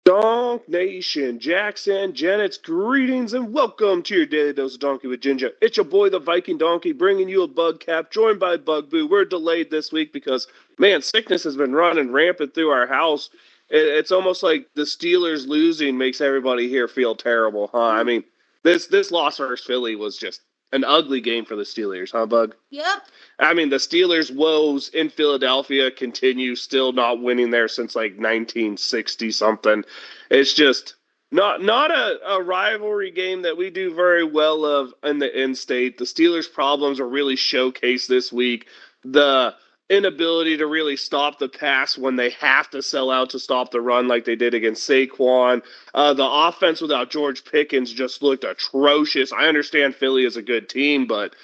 Donk Nation, Jackson, Janet's greetings and welcome to your daily dose of Donkey with Ginger. It's your boy, the Viking Donkey, bringing you a BugCap, joined by Bugboo. We're delayed this week because, man, sickness has been running rampant through our house. It's almost like the Steelers losing makes everybody here feel terrible, huh? I mean, this loss versus Philly was just an ugly game for the Steelers, huh, Bug? Yep. I mean, the Steelers' woes in Philadelphia continue, still not winning there since like 1960 something. It's just not a rivalry game that we do very well of in the in-state. The Steelers' problems are really showcased this week. The inability to really stop the pass when they have to sell out to stop the run like they did against Saquon. The offense without George Pickens just looked atrocious. I understand Philly is a good team, but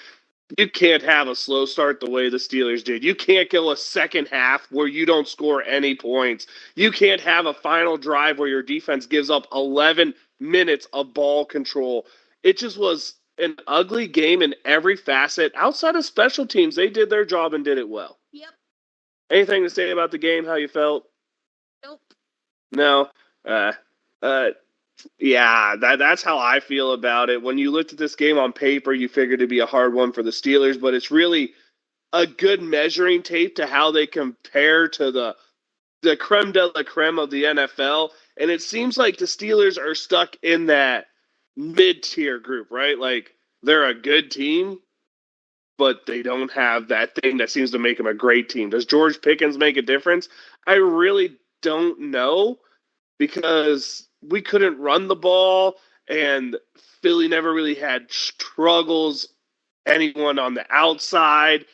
you can't have a slow start the way the Steelers did. You can't go a second half where you don't score any points. You can't have a final drive where your defense gives up 11 minutes of ball control. It just was an ugly game in every facet. Outside of special teams, they did their job and did it well. Yep. Anything to say about the game, how you felt? Nope. No? Yeah, that's how I feel about it. When you looked at this game on paper, you figured it'd be a hard one for the Steelers, but it's really a good measuring tape to how they compare to the creme de la creme of the NFL. And it seems like the Steelers are stuck in that mid-tier group, right? Like, they're a good team, but they don't have that thing that seems to make them a great team. Does George Pickens make a difference? I really don't know, because we couldn't run the ball, and Philly never really had struggles, anyone on the outside.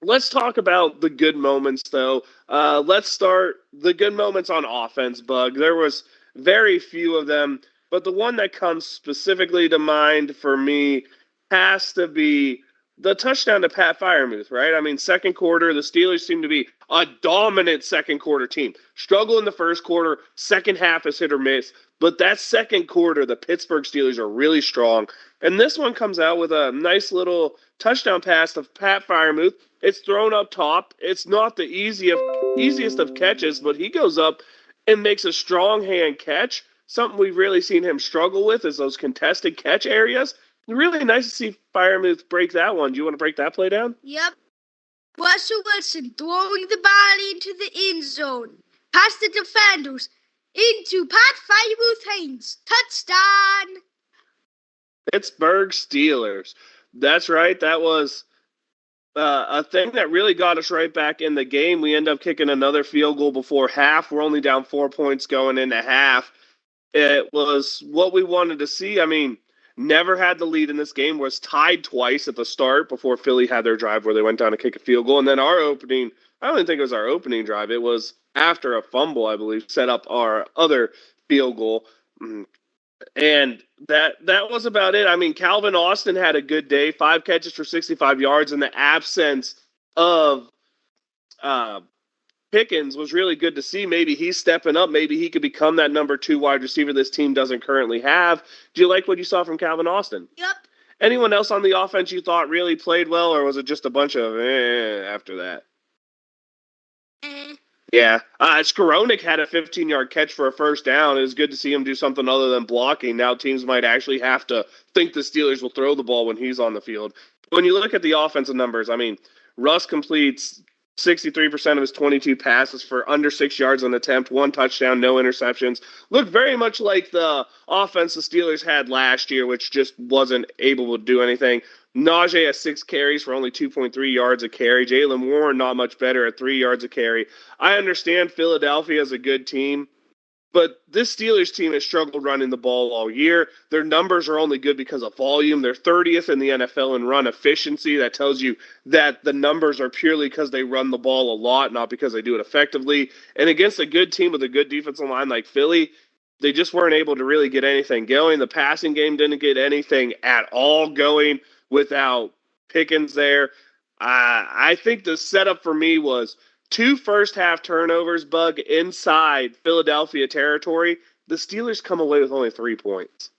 Let's talk about the good moments, though. Let's start the good moments on offense, Bug. There was very few of them, but the one that comes specifically to mind for me has to be the touchdown to Pat Freiermuth, right? I mean, second quarter, the Steelers seem to be a dominant second quarter team. Struggle in the first quarter, second half is hit or miss. But that second quarter, the Pittsburgh Steelers are really strong. And this one comes out with a nice little touchdown pass of Pat Freiermuth. It's thrown up top. It's not the easiest of catches, but he goes up and makes a strong hand catch. Something we've really seen him struggle with is those contested catch areas. Really nice to see Freiermuth break that one. Do you want to break that play down? Yep. Russell Wilson throwing the ball into the end zone. Past the defenders. Into Pat Freiermuth hands. Touchdown! Pittsburgh Steelers. That's right. That was a thing that really got us right back in the game. We end up kicking another field goal before half. We're only down 4 points going into half. It was what we wanted to see. I mean, never had the lead in this game, was tied twice at the start before Philly had their drive where they went down to kick a field goal. And then our opening, I don't even think it was our opening drive. It was after a fumble, I believe, set up our other field goal. And that was about it. I mean, Calvin Austin had a good day, 5 catches for 65 yards, in the absence of Pickens was really good to see. Maybe he's stepping up. Maybe he could become that number 2 wide receiver this team doesn't currently have. Do you like what you saw from Calvin Austin? Yep. Anyone else on the offense you thought really played well, or was it just a bunch of after that? Yeah. Skoronik had a 15-yard catch for a first down. It was good to see him do something other than blocking. Now teams might actually have to think the Steelers will throw the ball when he's on the field. When you look at the offensive numbers, I mean, Russ completes 63% of his 22 passes for under 6 yards on attempt, 1 touchdown, no interceptions. Looked very much like the offense the Steelers had last year, which just wasn't able to do anything. Najee has 6 carries for only 2.3 yards a carry. Jaylen Warren not much better at 3 yards a carry. I understand Philadelphia is a good team, but this Steelers team has struggled running the ball all year. Their numbers are only good because of volume. They're 30th in the NFL in run efficiency. That tells you that the numbers are purely because they run the ball a lot, not because they do it effectively. And against a good team with a good defensive line like Philly, they just weren't able to really get anything going. The passing game didn't get anything at all going without Pickens there. I think the setup for me was 2 first-half turnovers, Bug, inside Philadelphia territory. The Steelers come away with only 3 points.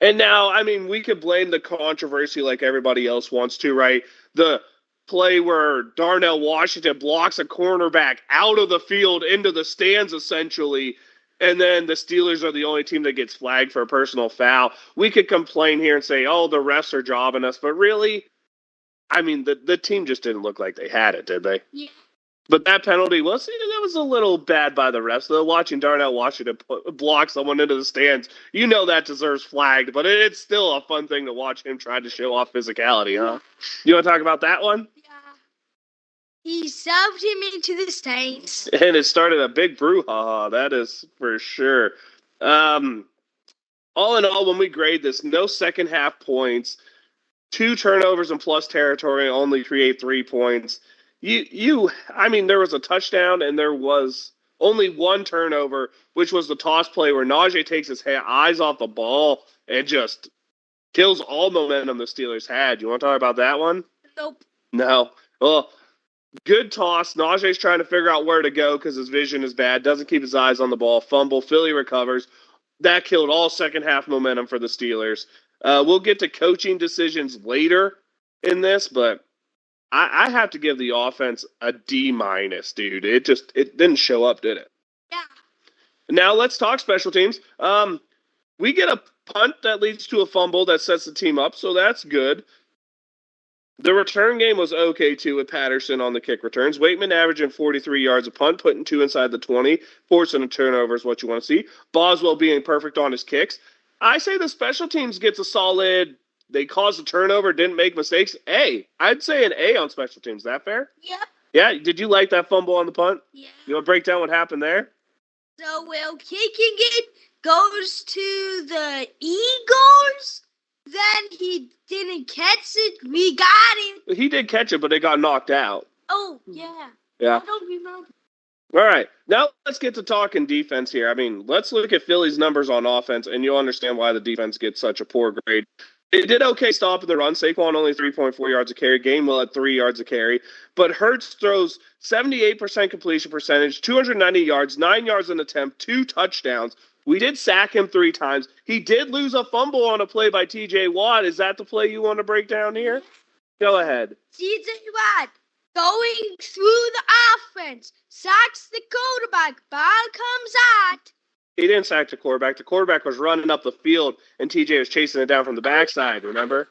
And now, I mean, we could blame the controversy like everybody else wants to, right? The play where Darnell Washington blocks a cornerback out of the field into the stands, essentially, and then the Steelers are the only team that gets flagged for a personal foul. We could complain here and say, oh, the refs are jobbing us, but really, I mean, the team just didn't look like they had it, did they? Yeah. But that penalty was a little bad by the refs. Though watching Darnell Washington block someone into the stands, you know that deserves flagged. But it's still a fun thing to watch him try to show off physicality, huh? You want to talk about that one? Yeah. He shoved him into the stands. And it started a big brouhaha, that is for sure. All in all, when we grade this, no second half points, 2 turnovers in plus territory, only create 3 points. I mean, there was a touchdown and there was only 1 turnover, which was the toss play where Najee takes his eyes off the ball and just kills all momentum the Steelers had. You want to talk about that one? Nope. No. Well, good toss. Najee's trying to figure out where to go because his vision is bad. Doesn't keep his eyes on the ball. Fumble. Philly recovers. That killed all second half momentum for the Steelers. We'll get to coaching decisions later in this, but I have to give the offense a D-, dude. It didn't show up, did it? Yeah. Now let's talk special teams. We get a punt that leads to a fumble that sets the team up, so that's good. The return game was okay, too, with Patterson on the kick returns. Waitman averaging 43 yards a punt, putting 2 inside the 20, forcing a turnover is what you want to see. Boswell being perfect on his kicks. I say the special teams gets a solid, they caused a turnover, didn't make mistakes. A. I'd say an A on special teams. Is that fair? Yep. Yeah, did you like that fumble on the punt? Yeah. You want to break down what happened there? So, well, kicking it goes to the Eagles. Then he didn't catch it. We got it. He did catch it, but it got knocked out. Oh, yeah. Yeah. I don't remember. All right. Now let's get to talking defense here. I mean, let's look at Philly's numbers on offense, and you'll understand why the defense gets such a poor grade. It did okay stopping the run. Saquon only 3.4 yards a carry. Gainwell at 3 yards a carry. But Hurts throws 78% completion percentage, 290 yards, 9 yards an attempt, 2 touchdowns. We did sack him 3 times. He did lose a fumble on a play by T.J. Watt. Is that the play you want to break down here? Go ahead. T.J. Watt going through the offense, sacks the quarterback, ball comes out. He didn't sack the quarterback. The quarterback was running up the field, and TJ was chasing it down from the backside, remember?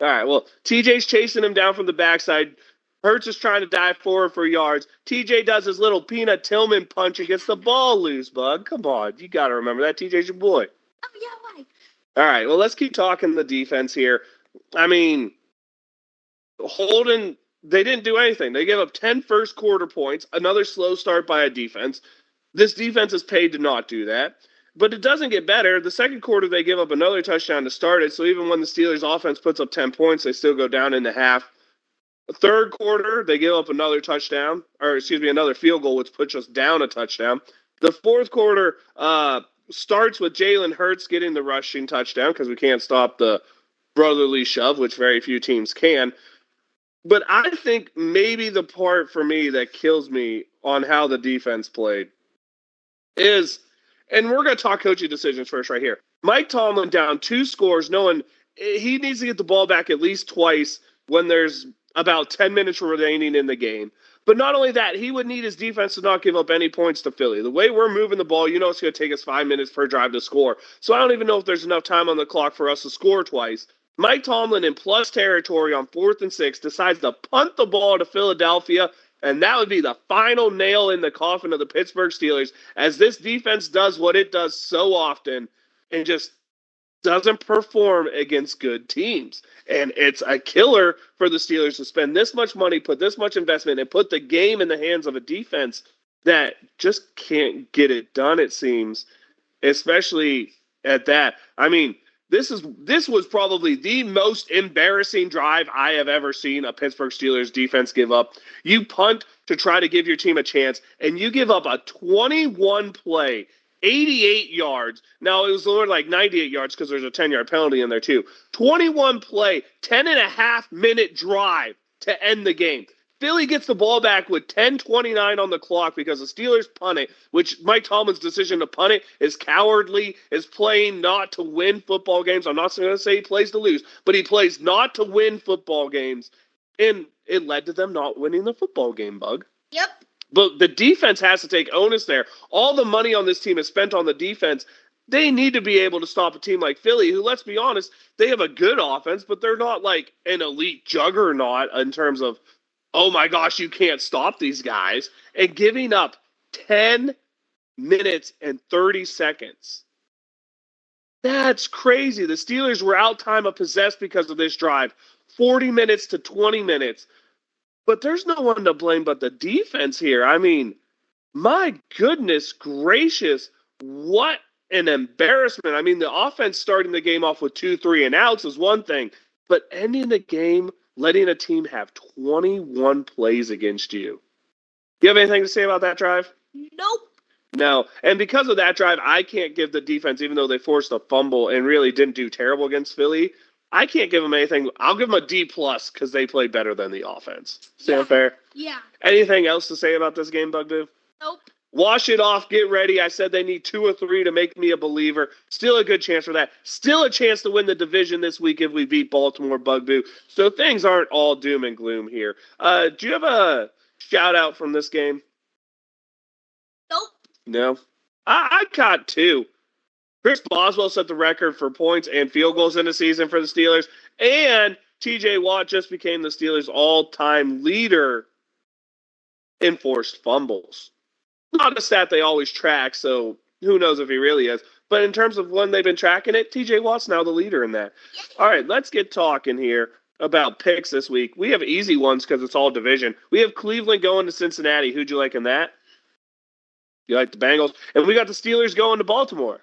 All right, well, TJ's chasing him down from the backside. Hurts is trying to dive forward for yards. TJ does his little Peanut Tillman punch and gets the ball loose, Bug. Come on, you got to remember that. TJ's your boy. Oh, yeah, right. All right, well, let's keep talking the defense here. I mean, Holden, they didn't do anything. They gave up 10 first quarter points, another slow start by a defense. This defense is paid to not do that. But it doesn't get better. The second quarter, they give up another touchdown to start it. So even when the Steelers' offense puts up 10 points, they still go down in the half. Third quarter, they give up another touchdown, another field goal, which puts us down a touchdown. The fourth quarter starts with Jalen Hurts getting the rushing touchdown because we can't stop the brotherly shove, which very few teams can. But I think maybe the part for me that kills me on how the defense played is, and we're going to talk coaching decisions first right here. Mike Tomlin down 2 scores, knowing he needs to get the ball back at least twice when there's about 10 minutes remaining in the game. But not only that, he would need his defense to not give up any points to Philly. The way we're moving the ball, it's going to take us 5 minutes per drive to score. So I don't even know if there's enough time on the clock for us to score twice. Mike Tomlin in plus territory on 4th and 6 decides to punt the ball to Philadelphia, and that would be the final nail in the coffin of the Pittsburgh Steelers, as this defense does what it does so often and just doesn't perform against good teams. And it's a killer for the Steelers to spend this much money, put this much investment, and put the game in the hands of a defense that just can't get it done, it seems, especially at that. I mean, this was probably the most embarrassing drive I have ever seen a Pittsburgh Steelers defense give up. You punt to try to give your team a chance, and you give up a 21-play, 88 yards. Now, it was only like 98 yards because there's a 10-yard penalty in there, too. 21-play, 10.5-minute drive to end the game. Philly gets the ball back with 10:29 on the clock because the Steelers punt it, which Mike Tomlin's decision to punt it is cowardly, is playing not to win football games. I'm not going to say he plays to lose, but he plays not to win football games. And it led to them not winning the football game, Bug. Yep. But the defense has to take onus there. All the money on this team is spent on the defense. They need to be able to stop a team like Philly, who, let's be honest, they have a good offense, but they're not like an elite juggernaut in terms of, oh my gosh, you can't stop these guys. And giving up 10 minutes and 30 seconds. That's crazy. The Steelers were out time of possess because of this drive. 40 minutes to 20 minutes. But there's no one to blame but the defense here. I mean, my goodness gracious, what an embarrassment. I mean, the offense starting the game off with 2, 3 and outs is one thing, but ending the game, letting a team have 21 plays against you. You have anything to say about that drive? Nope. No. And because of that drive, I can't give the defense, even though they forced a fumble and really didn't do terrible against Philly, I can't give them anything. I'll give them a D+ because they played better than the offense. Sound fair? Yeah. Anything else to say about this game, Bugdoo? Nope. Wash it off. Get ready. I said they need 2 or 3 to make me a believer. Still a good chance for that. Still a chance to win the division this week if we beat Baltimore, Bugdoo. So things aren't all doom and gloom here. Do you have a shout out from this game? Nope. No. I got 2. Chris Boswell set the record for points and field goals in the season for the Steelers, and T.J. Watt just became the Steelers' all-time leader in forced fumbles. Not a stat they always track, so who knows if he really is. But in terms of when they've been tracking it, T.J. Watt's now the leader in that. All right, let's get talking here about picks this week. We have easy ones because it's all division. We have Cleveland going to Cincinnati. Who'd you like in that? You like the Bengals? And we got the Steelers going to Baltimore.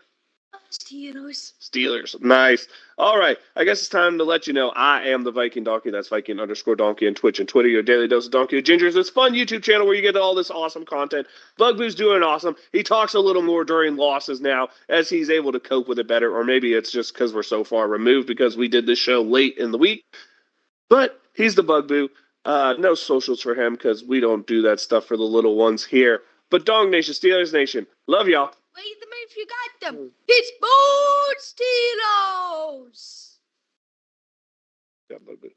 Steelers. Nice. All right. I guess it's time to let you know I am the Viking Donkey. That's Viking_Donkey on Twitch and Twitter. Your daily dose of Donkey with Gingers. This fun YouTube channel where you get all this awesome content. Bugboo's doing awesome. He talks a little more during losses now as he's able to cope with it better. Or maybe it's just because we're so far removed because we did this show late in the week. But he's the Bugboo. No socials for him because we don't do that stuff for the little ones here. But Dong Nation, Steelers Nation, love y'all. Wait a minute if you got them. It's Pittsburgh Steelers. Yeah, Bugaboo.